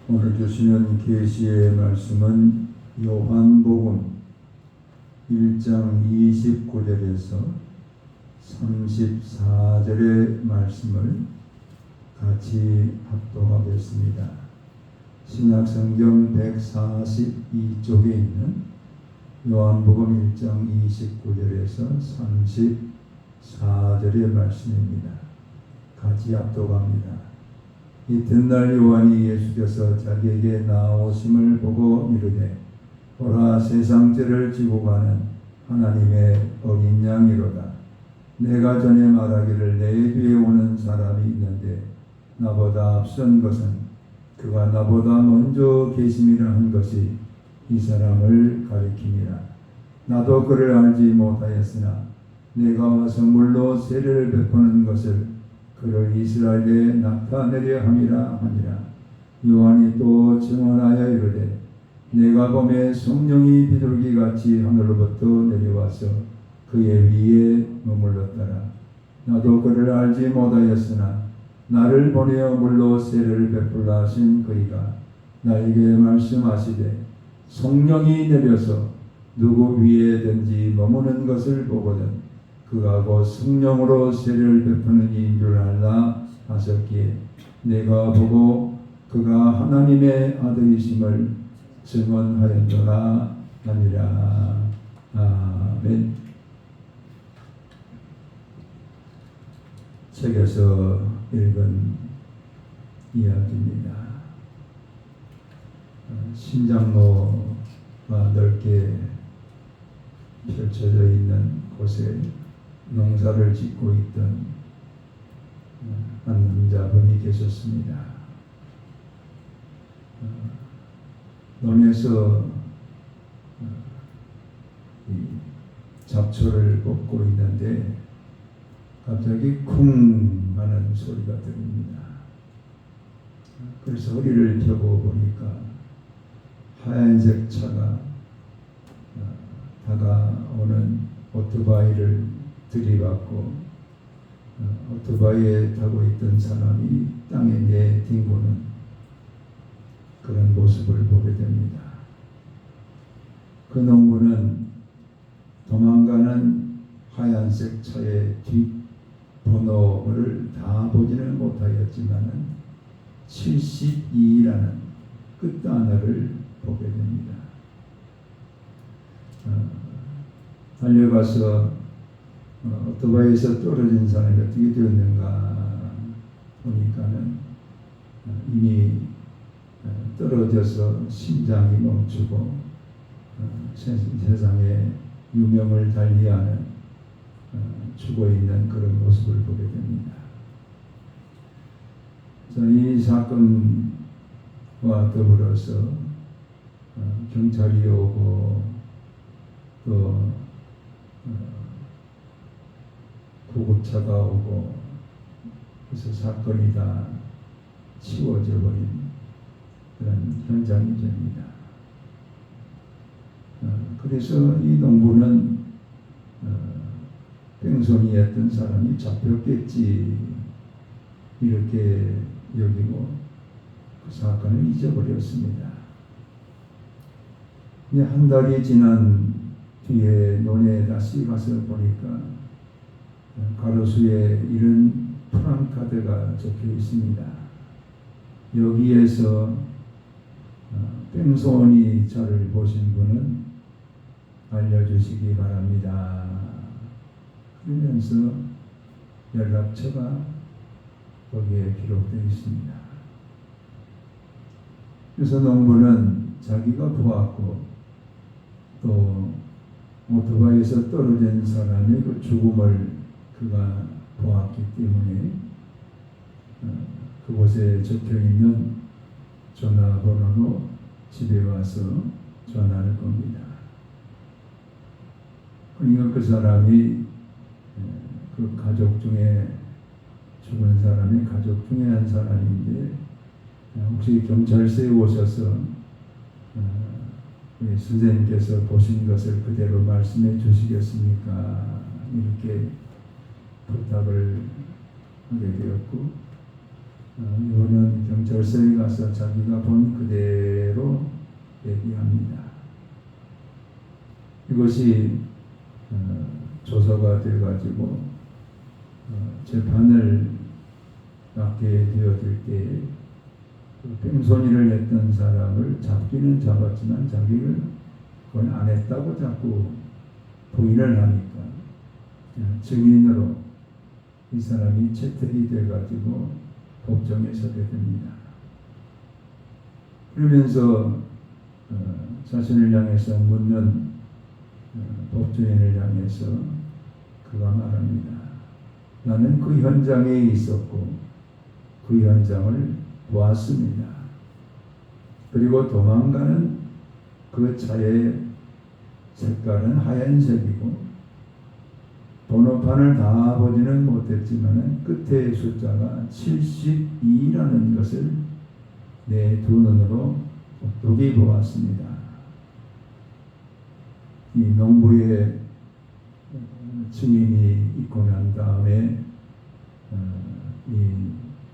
오늘 주시는 계시의 말씀은 요한복음 1장 29절에서 34절의 말씀을 같이 합독하겠습니다. 신약성경 142쪽에 있는 요한복음 1장 29절에서 34절의 말씀입니다. 같이 합독합니다. 이튿날 요한이 예수께서 자기에게 나오심을 보고 이르되 보라, 세상 죄를 지고 가는 하나님의 어린 양이로다. 내가 전에 말하기를 내 뒤에 오는 사람이 있는데 나보다 앞선 것은 그가 나보다 먼저 계심이라 한 것이 이 사람을 가리킴이라. 나도 그를 알지 못하였으나 내가 와서 물로 세례를 베푸는 것을 그를 이스라엘에 나타내려 함이라 하니라. 요한이 또 증언하여 이르되 내가 보매 성령이 비둘기같이 하늘로부터 내려와서 그의 위에 머물렀더라. 나도 그를 알지 못하였으나 나를 보내어 물로 세례를 베풀라 하신 그이가 나에게 말씀하시되 성령이 내려서 누구 위에든지 머무는 것을 보거든 그가 곧 성령으로 세례를 베푸는 이인 줄 알라 하셨기에 내가 보고 그가 하나님의 아들이심을 증언하였더라 하니라. 아멘. 책에서 읽은 이야기입니다. 신장로가 넓게 펼쳐져 있는 곳에 농사를 짓고 있던 한 남자분이 계셨습니다. 논에서 잡초를 뽑고 있는데 갑자기 쿵 하는 소리가 들립니다. 그래서 허리를 펴고 보니까 하얀색 차가 다가오는 오토바이를 들이받고 오토바이에 타고 있던 사람이 땅에 내딛고는 그런 모습을 보게 됩니다. 그 농부는 도망가는 하얀색 차의 뒷번호를 다 보지는 못하였지만 72라는 끝단어를 보게 됩니다. 달려가서 오토바이에서 떨어진 사람이 어떻게 되었는가 보니까는 이미 떨어져서 심장이 멈추고 세상에 유명을 달리하는 죽어 있는 그런 모습을 보게 됩니다. 이 사건과 더불어서 경찰이 오고 또 구급차가 오고 그래서 사건이 다 치워져 버린 그런 현장이 됩니다. 그래서 이 농부는 뺑소니했던 사람이 잡혔겠지 이렇게 여기고 그 사건을 잊어버렸습니다. 근데 한 달이 지난 뒤에 논에 다시 가서 보니까 가로수에 이런 프랑카드가 적혀 있습니다. 여기에서 뺑소니 자를 보신 분은 알려주시기 바랍니다. 그러면서 연락처가 거기에 기록되어 있습니다. 그래서 농부는 자기가 보았고 또 오토바이에서 떨어진 사람의 그 죽음을 그가 보았기 때문에 그곳에 적혀있는 전화번호로 집에 와서 전화할 겁니다. 그러니까 그 사람이 그 가족 중에 죽은 사람의 가족 중에 한 사람인데 혹시 경찰서에 오셔서 우리 선생님께서 보신 것을 그대로 말씀해 주시겠습니까? 이렇게 부탁을 하게 되었고 요한은 경찰서에 가서 자기가 본 그대로 얘기합니다. 이것이 조서가 돼가지고 재판을 받게 되어질 때 뺑소니를 했던 사람을 잡기는 잡았지만 자기를 그건 안 했다고 자꾸 부인을 하니까 증인으로 이 사람이 채택이 돼가지고 법정에 서게 됩니다. 그러면서 자신을 향해서 묻는 법조인을 향해서 그가 말합니다. 나는 그 현장에 있었고 그 현장을 보았습니다. 그리고 도망가는 그 차의 색깔은 하얀색이고 번호판을 다 보지는 못했지만 끝에 숫자가 72라는 것을 내 두 눈으로 똑똑히 보았습니다. 이 농부의 증인이 있고 난 다음에 이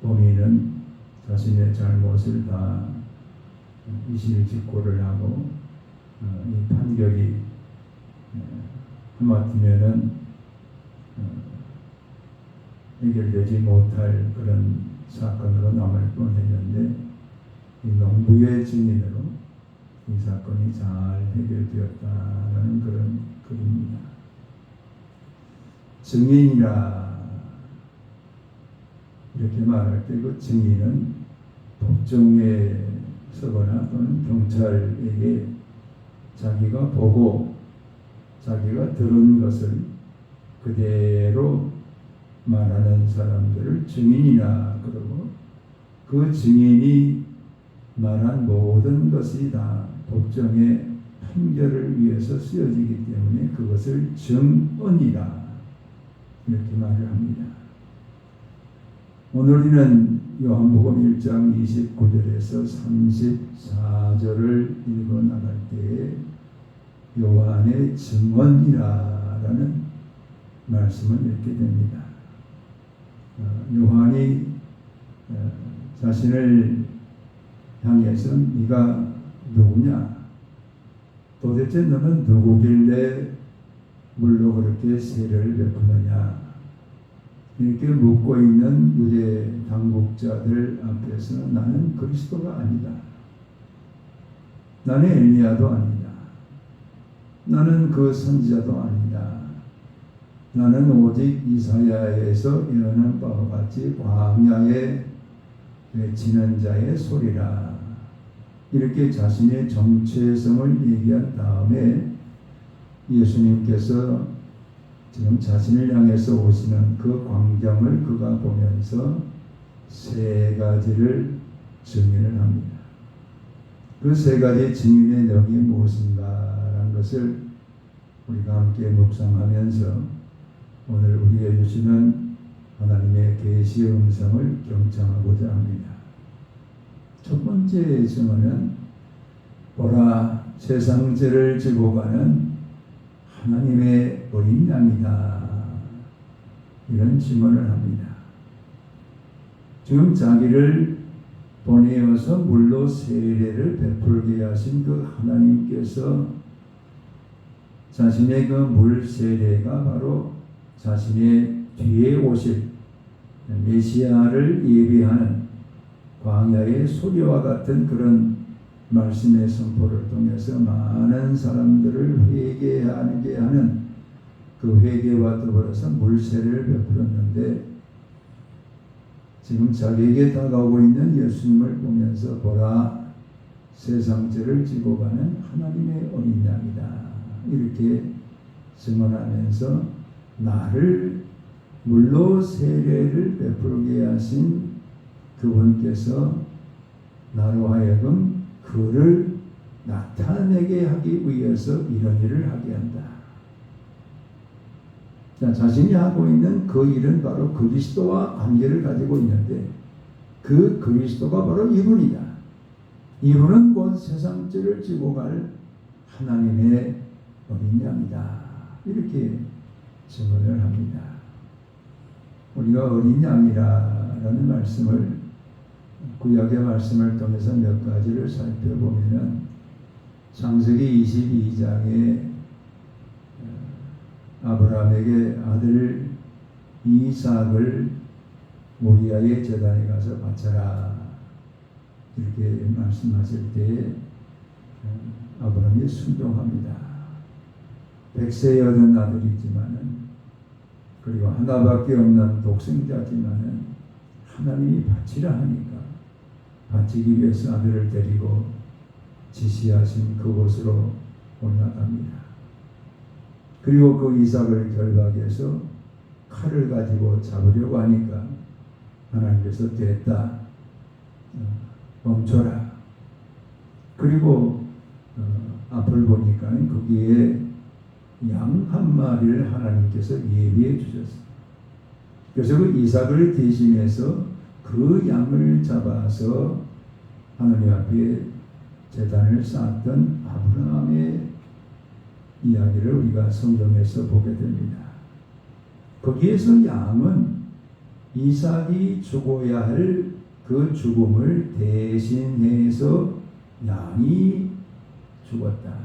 범인은 자신의 잘못을 다 이실직고를 하고 이 판결이 하마터면은 해결되지 못할 그런 사건으로 남을 뻔했는데 이 농부의 증인으로 이 사건이 잘 해결되었다라는 그런 글입니다. 증인이라 이렇게 말할 때 그 증인은 법정에 서거나 또는 경찰에게 자기가 보고 자기가 들은 것을 그대로 말하는 사람들을 증인이라 그러고 그 증인이 말한 모든 것이 다 법정의 판결을 위해서 쓰여지기 때문에 그것을 증언이라 이렇게 말을 합니다. 오늘 우리는 요한복음 1장 29절에서 34절을 읽어 나갈 때에 요한의 증언이라는 말씀을 읽게 됩니다. 요한이 자신을 향해서 네가 누구냐? 도대체 너는 누구길래 물로 그렇게 세례를 베푸느냐? 이렇게 묻고 있는 유대 당국자들 앞에서 나는 그리스도가 아니다. 나는 엘리야도 아니다. 나는 그 선지자도 아니다. 나는 오직 이사야에서 예언한 바와 같이 광야에 외치는 자의 소리라. 이렇게 자신의 정체성을 얘기한 다음에 예수님께서 지금 자신을 향해서 오시는 그 광경을 그가 보면서 세 가지를 증인을 합니다. 그 세 가지 증인의 내용이 무엇인가라는 것을 우리가 함께 묵상하면서 오늘 우리에게 주시는 하나님의 계시의 음성을 경청하고자 합니다. 첫 번째 증언은 보라 세상 죄를 지고 가는 하나님의 어린 양이다. 이런 증언을 합니다. 지금 자기를 보내어서 물로 세례를 베풀게 하신 그 하나님께서 자신의 그 물 세례가 바로 자신의 뒤에 오실 메시아를 예비하는 광야의 소리와 같은 그런 말씀의 선포를 통해서 많은 사람들을 회개하게 하는 그 회개와 더불어서 물세례를 베풀었는데 지금 자기에게 다가오고 있는 예수님을 보면서 보라 세상 죄를 지고 가는 하나님의 어린 양이다. 이렇게 증언하면서 나를 물로 세례를 베풀게 하신 그분께서 나로 하여금 그를 나타내게 하기 위해서 이런 일을 하게 한다. 자, 자신이 하고 있는 그 일은 바로 그리스도와 관계를 가지고 있는데 그 그리스도가 바로 이분이다. 이분은 곧 세상 죄를 지고 갈 하나님의 어린 양이다. 이렇게 증언을 합니다. 우리가 어린 양이라는 말씀을 구약의 말씀을 통해서 몇 가지를 살펴보면 창세기 22장에 아브라함에게 아들 이삭을 모리아의 제단에 가서 바쳐라 이렇게 말씀하실 때 아브라함이 순종합니다. 100세에 얻은 아들이지만은 그리고 하나밖에 없는 독생자지만은 하나님이 바치라 하니까 바치기 위해서 아들을 데리고 지시하신 그곳으로 올라갑니다. 그리고 그 이삭을 결박해서 칼을 가지고 잡으려고 하니까 하나님께서 됐다, 멈춰라. 그리고 앞을 보니까 거기에 양 한 마리를 하나님께서 예비해 주셨어요. 그래서 그 이삭을 대신해서 그 양을 잡아서 하나님 앞에 제단을 쌓았던 아브라함의 이야기를 우리가 성경에서 보게 됩니다. 거기에서 양은 이삭이 죽어야 할 그 죽음을 대신해서 양이 죽었다.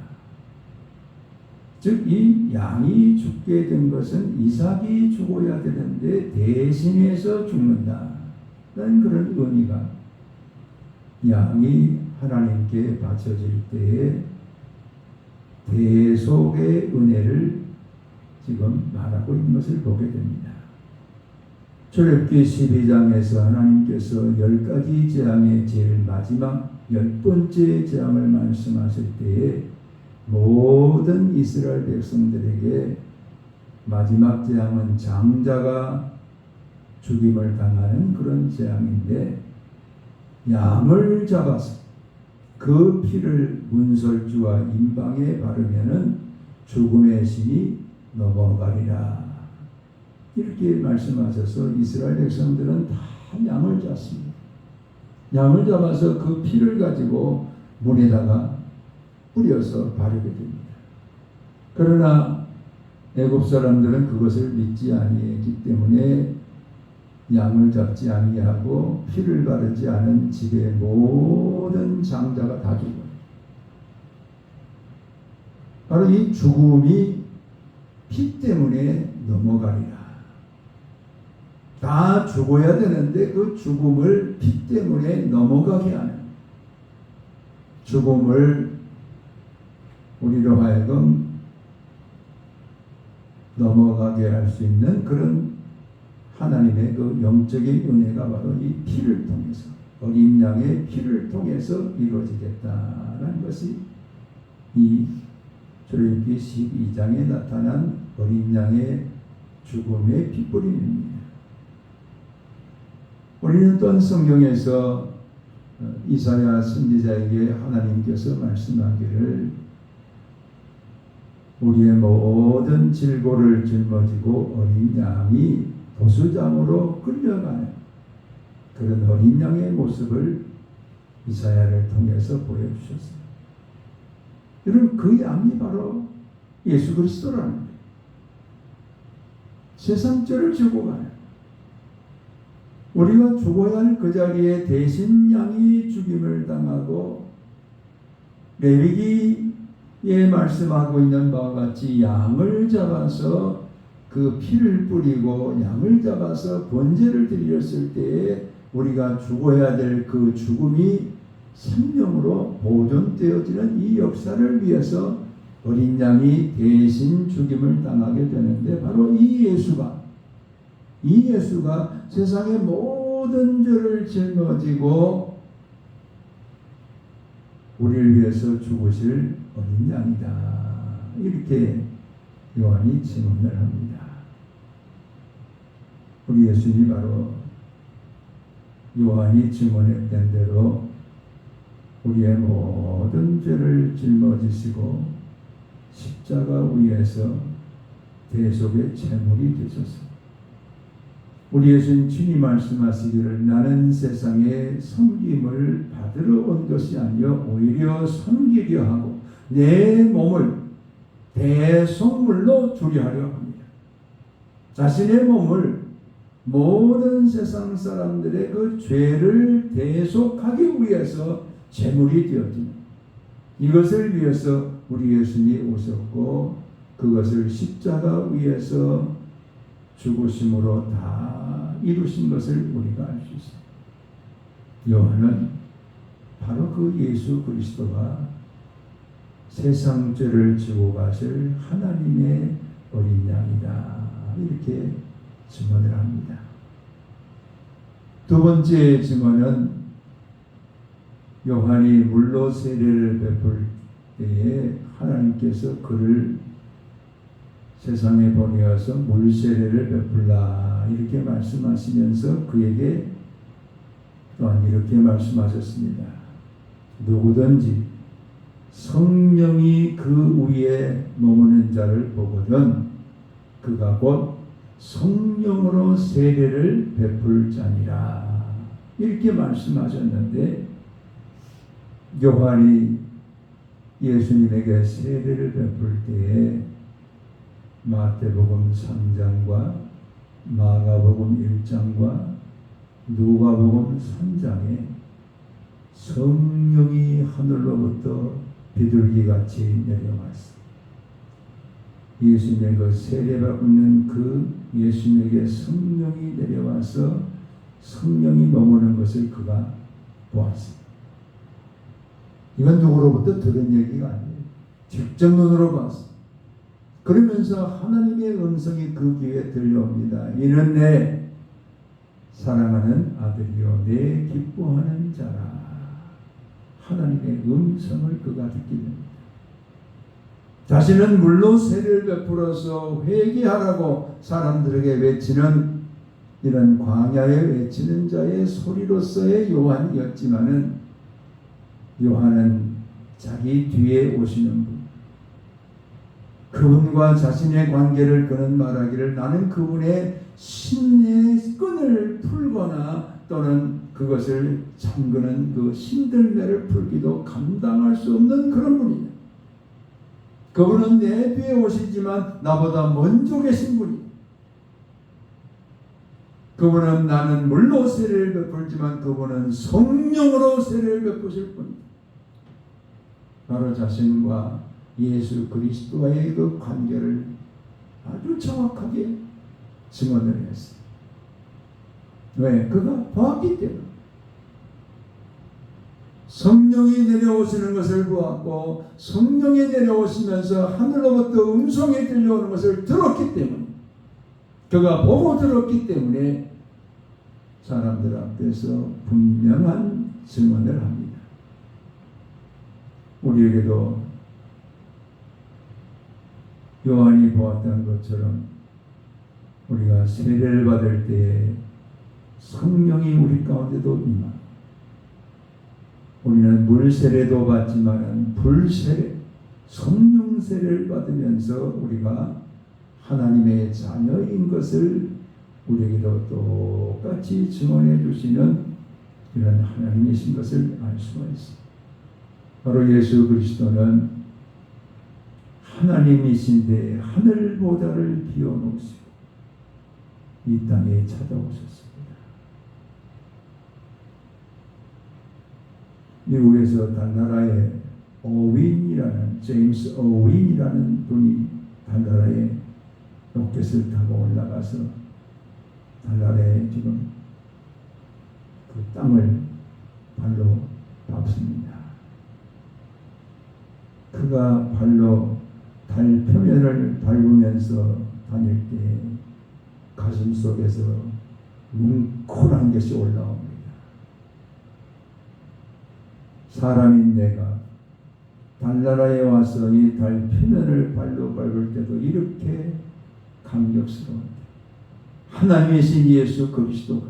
즉 이 양이 죽게 된 것은 이삭이 죽어야 되는데 대신해서 죽는다 라는 그런 의미가 양이 하나님께 바쳐질 때에 대속의 은혜를 지금 말하고 있는 것을 보게 됩니다. 출애굽기 12장에서 하나님께서 10가지 재앙의 제일 마지막 10번째 재앙을 말씀하실 때에 모든 이스라엘 백성들에게 마지막 재앙은 장자가 죽임을 당하는 그런 재앙인데 양을 잡아서 그 피를 문설주와 임방에 바르면은 죽음의 신이 넘어가리라 이렇게 말씀하셔서 이스라엘 백성들은 다 양을 잡습니다. 양을 잡아서 그 피를 가지고 문에다가 뿌려서 바르게 됩니다. 그러나 애굽 사람들은 그것을 믿지 아니했기 때문에 양을 잡지 아니하고 피를 바르지 않은 집의 모든 장자가 다 죽어요. 바로 이 죽음이 피 때문에 넘어가리라. 다 죽어야 되는데 그 죽음을 피 때문에 넘어가게 하는 죽음을 우리로 하여금 넘어가게 할 수 있는 그런 하나님의 그 영적인 은혜가 바로 이 피를 통해서 어린 양의 피를 통해서 이루어지겠다라는 것이 이 출애굽기 12장에 나타난 어린 양의 죽음의 핏부림입니다. 우리는 또한 성경에서 이사야 선지자에게 하나님께서 말씀하기를 우리의 모든 질고를 짊어지고 어린 양이 도수장으로 끌려가는 그런 어린 양의 모습을 이사야를 통해서 보여주셨어요. 여러분 그 양이 바로 예수 그리스도라는 거예요. 세상 죄를 지고 가요. 우리가 죽어야 할 그 자리에 대신 양이 죽임을 당하고 레위기에 말씀하고 있는 바와 같이 양을 잡아서 그 피를 뿌리고 양을 잡아서 번제를 드렸을 때에 우리가 죽어야 될 그 죽음이 생명으로 보존되어지는 이 역사를 위해서 어린 양이 대신 죽임을 당하게 되는데 바로 이 예수가 세상의 모든 죄를 짊어지고 우리를 위해서 죽으실 어린 양이다. 이렇게 요한이 증언을 합니다. 우리 예수님이 바로 요한이 증언했던 대로 우리의 모든 죄를 짊어지시고 십자가 위에서 대속의 제물이 되셨습니다. 우리 예수님 친히 말씀하시기를 나는 세상에 섬김을 받으러 온 것이 아니라 오히려 섬기려 하고 내 몸을 대속물로 주려 하려 합니다. 자신의 몸을 모든 세상 사람들의 그 죄를 대속하기 위해서 제물이 되어진 이것을 위해서 우리 예수님이 오셨고 그것을 십자가 위에서 죽으심으로 다 이루신 것을 우리가 알 수 있습니다. 요한은 바로 그 예수 그리스도가 세상 죄를 지고 가실 하나님의 어린 양이다 이렇게 증언을 합니다. 두 번째 증언은 요한이 물로 세례를 베풀 때에 하나님께서 그를 세상에 보내어서 물 세례를 베풀라 이렇게 말씀하시면서 그에게 또한 이렇게 말씀하셨습니다. 누구든지 성령이 그 위에 머무는 자를 보거든 그가 곧 성령으로 세례를 베풀 자니라 이렇게 말씀하셨는데 요한이 예수님에게 세례를 베풀 때에 마태복음 3장과 마가복음 1장과 누가복음 3장에 성령이 하늘로부터 비둘기같이 내려왔어. 예수님의 그 세례받는 그 예수님에게 성령이 내려와서 성령이 머무는 것을 그가 보았어. 이건 누구로부터 들은 얘기가 아니에요. 직접 눈으로 봤어. 그러면서 하나님의 음성이 그 귀에 들려옵니다. 이는 내 사랑하는 아들이요 내 기뻐하는 자라. 하나님의 음성을 그가 듣게 됩니다. 자신은 물로 세례를 베풀어서 회개하라고 사람들에게 외치는 이런 광야에 외치는 자의 소리로서의 요한이었지만은 요한은 자기 뒤에 오시는 분 그분과 자신의 관계를 그는 말하기를 나는 그분의 신의 끈을 풀거나 또는 그것을 잠그는 그 신들매를 풀기도 감당할 수 없는 그런 분이냐. 그분은 내 뒤에 오시지만 나보다 먼저 계신 분이냐. 그분은 나는 물로 세례를 베풀지만 그분은 성령으로 세례를 베푸실 분이다. 바로 자신과 예수 그리스도와의 그 관계를 아주 정확하게 증언을 했어요. 왜? 그가 보았기 때문에. 성령이 내려오시는 것을 보았고 성령이 내려오시면서 하늘로부터 음성이 들려오는 것을 들었기 때문에 그가 보고 들었기 때문에 사람들 앞에서 분명한 증언을 합니다. 우리에게도 요한이 보았던 것처럼 우리가 세례를 받을 때에 성령이 우리 가운데도 임하고 우리는 물 세례도 받지만 불 세례, 성령 세례를 받으면서 우리가 하나님의 자녀인 것을 우리에게도 똑같이 증언해 주시는 이런 하나님이신 것을 알 수가 있습니다. 바로 예수 그리스도는 하나님이신데 하늘보다를 비워놓으시고 이 땅에 찾아오셨습니다. 미국에서 달나라에 오윈이라는 제임스 오윈이라는 분이 달나라에 로켓을 타고 올라가서 달나라에 지금 그 땅을 발로 밟습니다. 그가 발로 달 표면을 밟으면서 다닐 때 가슴 속에서 뭉클한 것이 올라옵니다. 사람인 내가 달나라에 와서 이 달 표면을 발로 밟을 때도 이렇게 감격스러운데 하나님이신 예수 그리스도가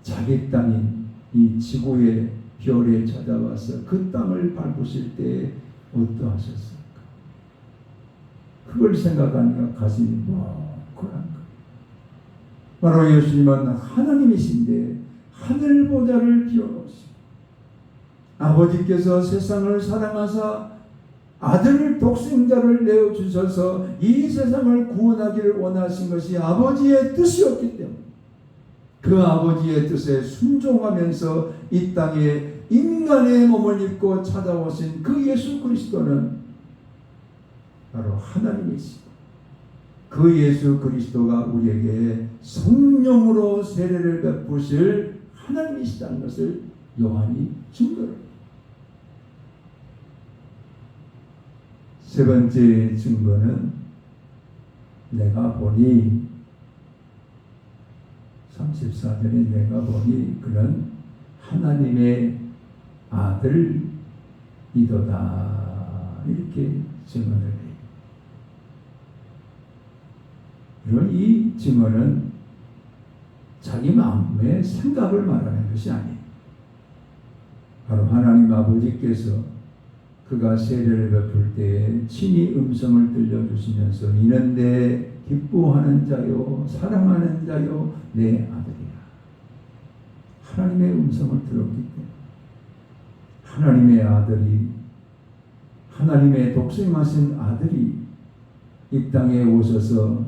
자기 땅인 이 지구의 별에 찾아와서 그 땅을 밟으실 때 어떠하셨을까? 그걸 생각하니까 가슴이 뭉클한 거예요. 바로 예수님은 하나님이신데 하늘보다를 비워놓으시고 아버지께서 세상을 사랑하사 아들 독생자를 내어주셔서 이 세상을 구원하기를 원하신 것이 아버지의 뜻이었기 때문에 그 아버지의 뜻에 순종하면서 이 땅에 인간의 몸을 입고 찾아오신 그 예수 그리스도는 바로 하나님이시고 그 예수 그리스도가 우리에게 성령으로 세례를 베푸실 하나님이시다는 것을 요한이 증거를 합니다. 세 번째 증거는 내가 보니 34절에 내가 보니 그는 하나님의 아들이도다 이렇게 증언을 해요. 그리고 이 증언은 자기 마음의 생각을 말하는 것이 아니에요. 바로 하나님 아버지께서 그가 세례를 베풀 때에 친히 음성을 들려주시면서 이는 내 기뻐하는 자요 사랑하는 자요 내 아들이라. 하나님의 음성을 들었기 때문에 하나님의 아들이 하나님의 독생하신 아들이 이 땅에 오셔서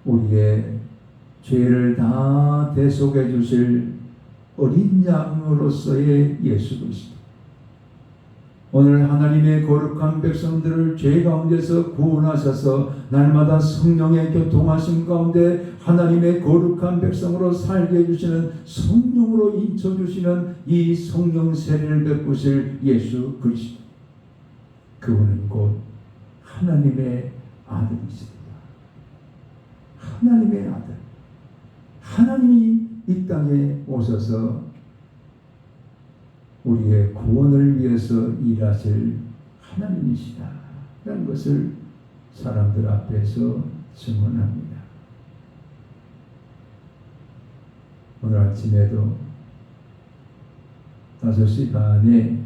우리의 죄를 다 대속해 주실 어린 양으로서의 예수 그리스도. 오늘 하나님의 거룩한 백성들을 죄 가운데서 구원하셔서 날마다 성령의 교통하심 가운데 하나님의 거룩한 백성으로 살게 해주시는 성령으로 인쳐주시는 이 성령 세례를 베푸실 예수 그리스도. 그분은 곧 하나님의 아들이십니다. 하나님의 아들. 하나님이 이 땅에 오셔서 우리의 구원을 위해서 일하실 하나님이시다 라는 것을 사람들 앞에서 증언합니다. 오늘 아침에도 5시 반에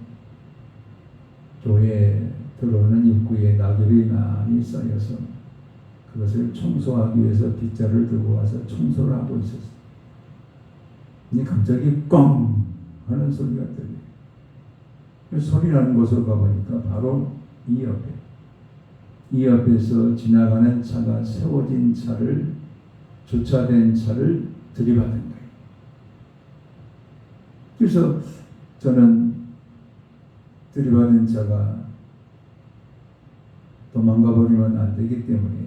교회에 들어오는 입구에 낙엽이 많이 쌓여서 그것을 청소하기 위해서 빗자루를 들고 와서 청소를 하고 있었어요. 근데 갑자기 꽝 하는 소리가 들려요. 소리 나는 곳으로 가보니까 바로 이 옆에서 지나가는 차가 세워진 차를 주차된 차를 들이받은 거예요. 그래서 저는 들이받은 차가 도망가 버리면 안 되기 때문에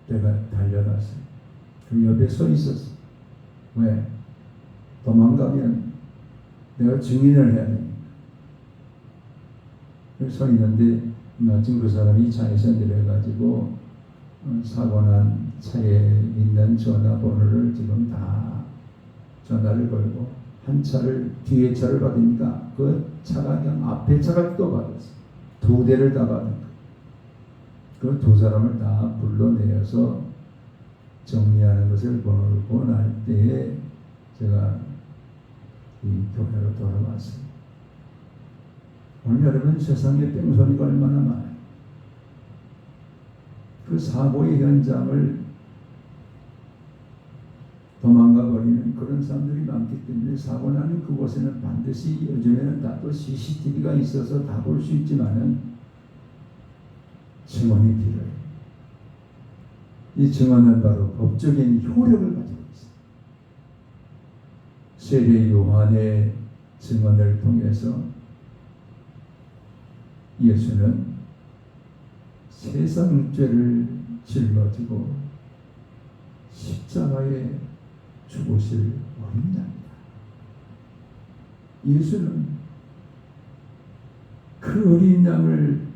내가 달려갔어요. 그 옆에 서 있었어요. 왜? 도망가면 내가 증인을 해야 됩니다. 서 있는데 마침 그 사람이 차에서 내려가지고 사고 난 차에 있는 전화번호를 지금 다 전화를 걸고 한 차를 뒤에 차를 받으니까 그 차가 그냥 앞에 차가 또 받았어. 2대를 다 받은 거예요. 그 2사람을 다 불러내어서 정리하는 것을 보고 날 때에 제가 이 교회로 돌아왔어요. 오늘 여러분 세상에 뺑소니가 얼마나 많아요. 그 사고의 현장을 도망가 버리는 그런 사람들이 많기 때문에 사고 나는 그곳에는 반드시 요즘에는 다 또 CCTV가 있어서 다 볼 수 있지만은 증언이 필요해요. 이 증언은 바로 법적인 효력을 가지고 있어요. 세례 요한의 증언을 통해서 예수는 세상 죄를 짊어지고 십자가에 죽으실 어린 양이다. 예수는 그 어린 양을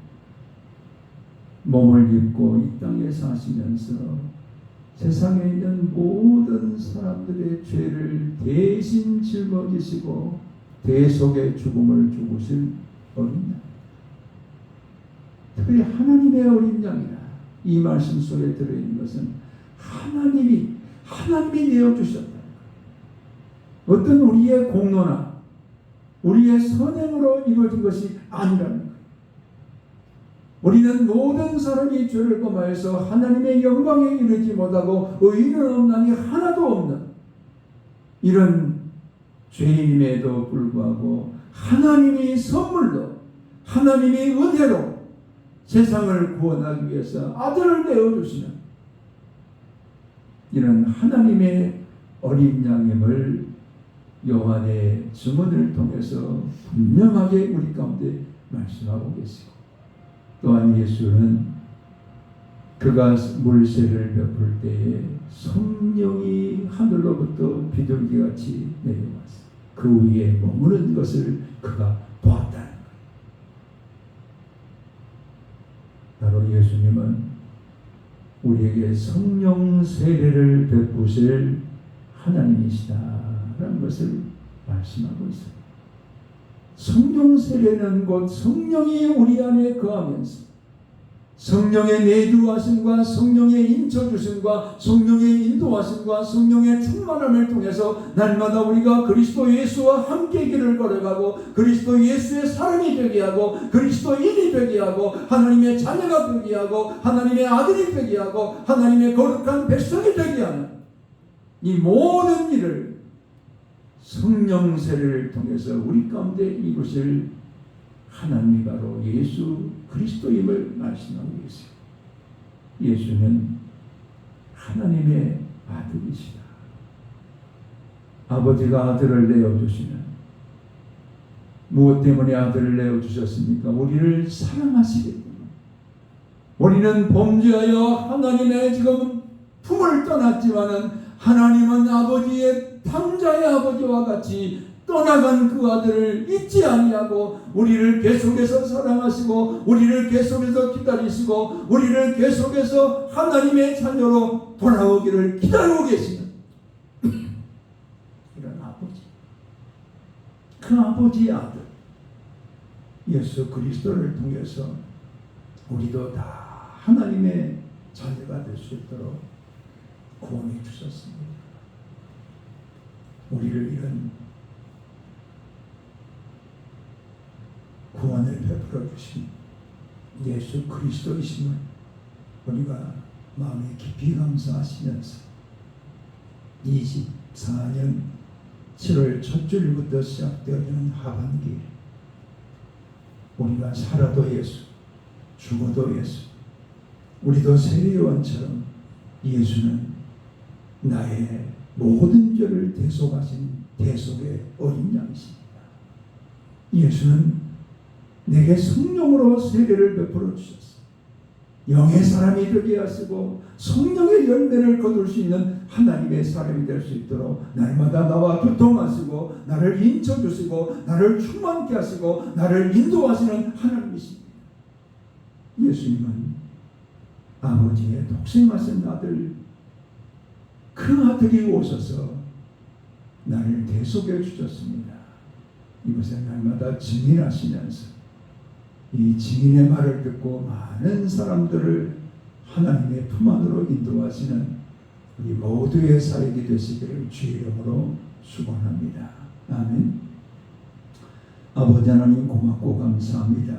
몸을 입고 이 땅에 사시면서 세상에 있는 모든 사람들의 죄를 대신 짊어지시고 대속의 죽음을 죽으실 어린 양. 특별히 하나님의 어린 양이라 이 말씀 속에 들어있는 것은 하나님이 내어주셨다. 어떤 우리의 공로나 우리의 선행으로 이루어진 것이 아니라는 거예요. 우리는 모든 사람이 죄를 범하여서 하나님의 영광에 이르지 못하고 의인은 없나니 하나도 없는 이런 죄인임에도 불구하고 하나님이 선물로 하나님이 은혜로 세상을 구원하기 위해서 아들을 내어주시는 이런 하나님의 어린 양임을 요한의 증언을 통해서 분명하게 우리 가운데 말씀하고 계시고, 또한 예수는 그가 물세를 베풀 때에 성령이 하늘로부터 비둘기같이 내려왔어. 그 위에 머무는 것을 그가 보았다는 거예요. 바로 예수님은 우리에게 성령 세례를 베푸실 하나님이시다라는 것을 말씀하고 있습니다. 성령 세례는 곧 성령이 우리 안에 거하면서 성령의 내주하심과 성령의 인쳐주심과 성령의 인도하심과 성령의 충만함을 통해서 날마다 우리가 그리스도 예수와 함께 길을 걸어가고 그리스도 예수의 사람이 되게 하고 그리스도인이 되게 하고 하나님의 자녀가 되게 하고 하나님의 아들이 되게 하고 하나님의 거룩한 백성이 되게 하는 이 모든 일을 성령 세례를 통해서 우리 가운데 이루실 하나님이 바로 예수 그리스도임을 말씀하고 계세요. 예수는 하나님의 아들이시다. 아버지가 아들을 내어주시는, 무엇 때문에 아들을 내어주셨습니까? 우리를 사랑하시기 때문에. 우리는 범죄하여 하나님의 지금 품을 떠났지만은 하나님은 아버지의 탕자의 아버지와 같이 떠나간 그 아들을 잊지 아니하고 우리를 계속해서 사랑하시고 우리를 계속해서 기다리시고 우리를 계속해서 하나님의 자녀로 돌아오기를 기다리고 계시는 이런 아버지, 그 아버지의 아들 예수 그리스도를 통해서 우리도 다 하나님의 자녀가 될 수 있도록 구원해 주셨습니다. 우리를 이런 구원을 베풀어 주신 예수 그리스도이심을 우리가 마음에 깊이 감사하시면서 24년 7월 첫 주일부터 시작되어지는 하반기, 우리가 살아도 예수, 죽어도 예수, 우리도 세례요한처럼 예수는 나의 모든 죄를 대속하신 대속의 어린 양이십니다. 예수는 내게 성령으로 세례를 베풀어 주셨어. 영의 사람이 되게 하시고 성령의 열매를 거둘 수 있는 하나님의 사람이 될 수 있도록 날마다 나와 교통하시고 나를 인쳐주시고 나를 충만케 하시고 나를 인도하시는 하나님이십니다. 예수님은 아버지의 독생하신 아들, 그 아들이 오셔서 나를 대속해 주셨습니다. 이것을 날마다 증인하시면서 이 증인의 말을 듣고 많은 사람들을 하나님의 품 안으로 인도하시는 우리 모두의 사역이 되시기를 주의 이름으로 축원합니다. 아멘. 아버지 하나님 고맙고 감사합니다.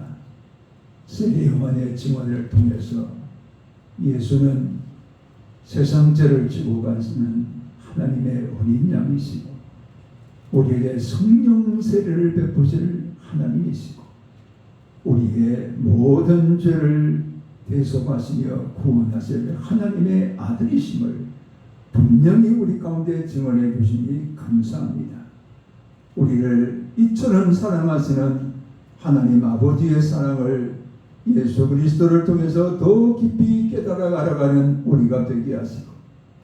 세례요한의 증언을 통해서 예수는 세상 죄를 지고 가시는 하나님의 어린 양이시고 우리에게 성령 세례를 베푸실 하나님이시고 우리의 모든 죄를 대속하시며 구원하실 하나님의 아들이심을 분명히 우리 가운데 증언해 주시니 감사합니다. 우리를 이처럼 사랑하시는 하나님 아버지의 사랑을 예수 그리스도를 통해서 더 깊이 깨달아 알아가는 우리가 되게 하시고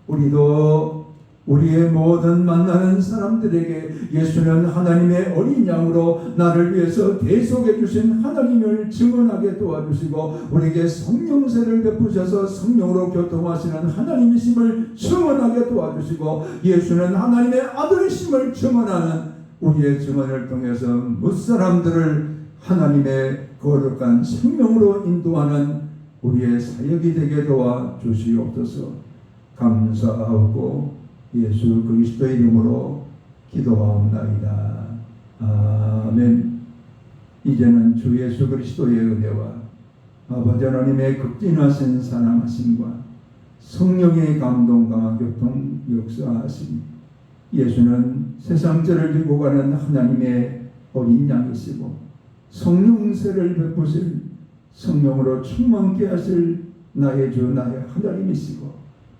우리도 우리의 모든 만나는 사람들에게 예수는 하나님의 어린 양으로 나를 위해서 대속해 주신 하나님을 증언하게 도와주시고 우리에게 성령세를 베푸셔서 성령으로 교통하시는 하나님이심을 증언하게 도와주시고 예수는 하나님의 아들이심을 증언하는 우리의 증언을 통해서 무사람들을 하나님의 거룩한 생명으로 인도하는 우리의 사역이 되게 도와주시옵소서. 감사하고 예수 그리스도의 이름으로 기도하옵나이다. 아멘. 이제는 주 예수 그리스도의 은혜와 아버지 하나님의 극진하신 사랑하심과 성령의 감동과 교통 역사하심, 예수는 세상 죄를 지고 가는 하나님의 어린 양이시고 성령세를 베푸실 성령으로 충만케 하실 나의 주 나의 하나님이시고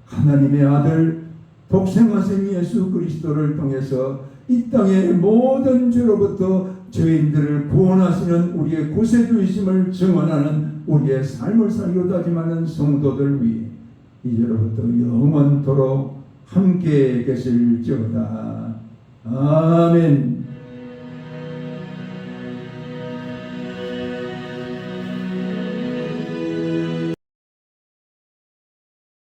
하나님의 아들 독생하신 예수 그리스도를 통해서 이 땅의 모든 죄로부터 죄인들을 구원하시는 우리의 구세주이심을 증언하는 우리의 삶을 살고 다짐하는 성도들 위해 이제로부터 영원토록 함께 계실지어다. 아멘.